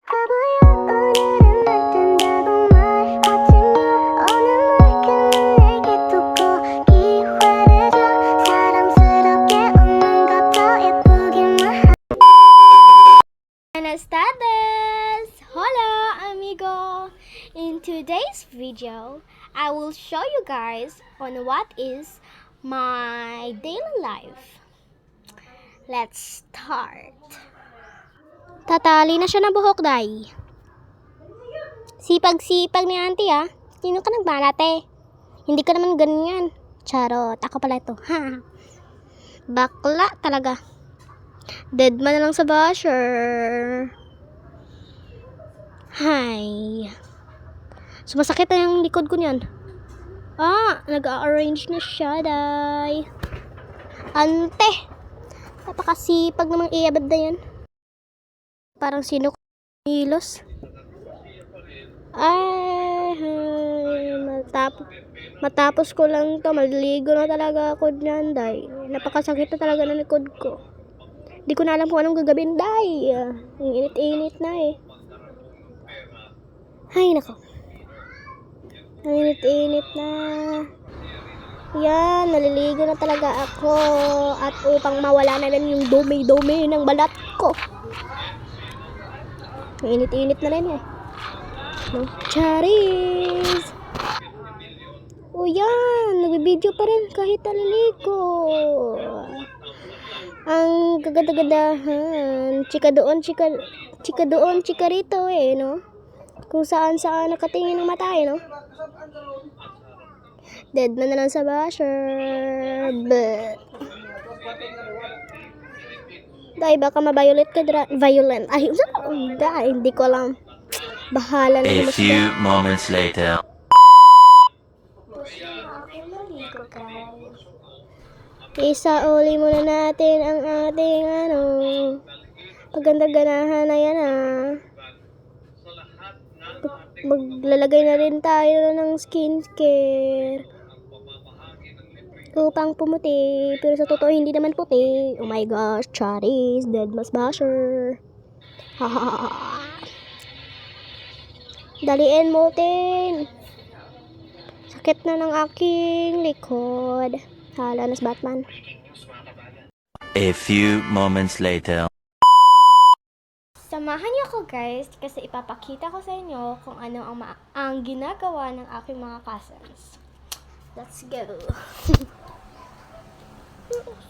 Buenas tardes! Hola, amigo! In today's video, I will show you guys on what is my daily life. Let's start. Tatali na siya ng buhok, day. Sipag-sipag ni auntie, ah. Sino ka nagbalat, eh? Hindi ka naman ganyan. Charot. Ako pala ito. Ha? Bakla talaga. Dead man na lang sa basher. Hay. Sumasakit na yung likod ko niyan. Nag-a-arrange na siya, day. Ante. Napakasipag namang iabad na yan. Parang sino kilos. Matapos ko lang to, maliligo na talaga ako dyan, day. Napakasakit na talaga ng likod ko. Di ko na alam kung anong gagawin, day. Ang init-init na eh. Ay, nako. Ang init-init na. Yan, naliligo na talaga ako. At upang mawala na rin yung dumi-dumi ng balat ko. Ang init-init na rin eh. No? Charis! O yan, nagbibideo pa rin kahit naliligo. Ang gaganda-gadahan. Chika doon, chika rito eh, no? Kung saan nakatingin ng mata eh, no? Dead man na lang sa basher. But dahil baka ma-violate ka violent. Ay, hindi ko alam. Bahala na. A few moments later. Isauli muna natin ang ating paganda-ganahan na yan Maglalagay na rin tayo ng skincare upang pumuti, pero sa totoo hindi naman puti. Oh my gosh, Charis, dead mas basher. Daliin mo tin. Sakit na ng aking likod. Hala nas Batman. A few moments later. Samahan niyo ako guys kasi ipapakita ko sa inyo kung ano ang ginagawa ng aking mga cousins. Let's go.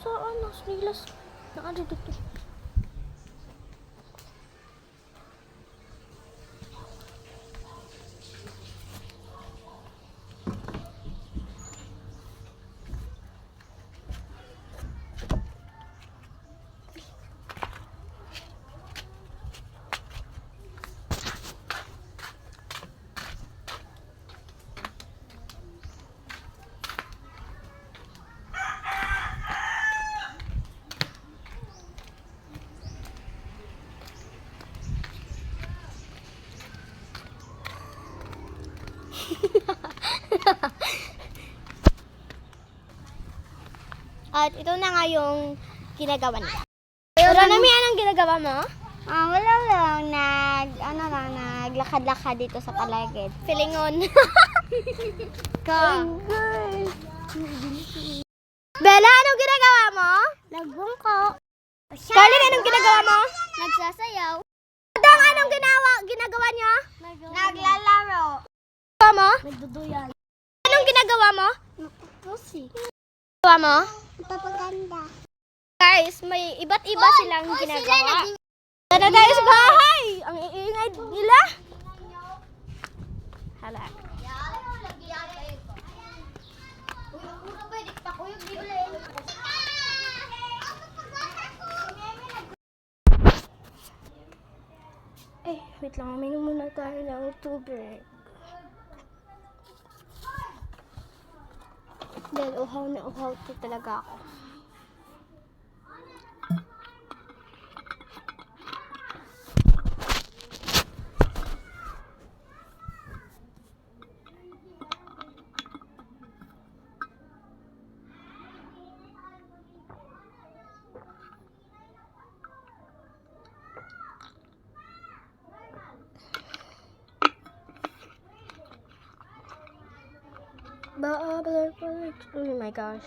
Saan? Nasmilas. Nakadito. At ito na nga yung ginagawa nila. Pero Nami, anong ginagawa mo? Wala lang. Naglakad-lakad dito sa paligid. Filingon. Ka. Bella, anong ginagawa mo? Nagbungko. Carlin, anong ginagawa mo? Nagsasayaw. Adong, anong ginagawa niya? Naglalaro. Ginagawa mo? Nagduduyan. Anong ginagawa mo? Pusi. Ginagawa mo? Papaganda. Guys, may iba't iba silang ginagawa. Tara tayo sa bahay! Ang iingay nila. Hala. Wait lang. Uminom muna tayo ng tubig. Dahil uhaw na uhaw to talaga ako. Oh my gosh.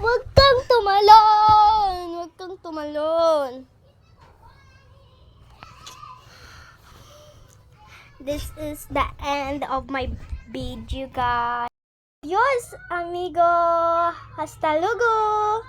Huwag kang tumalon! Huwag kang tumalon! This is the end of my video, guys. Adios, amigo! Hasta luego!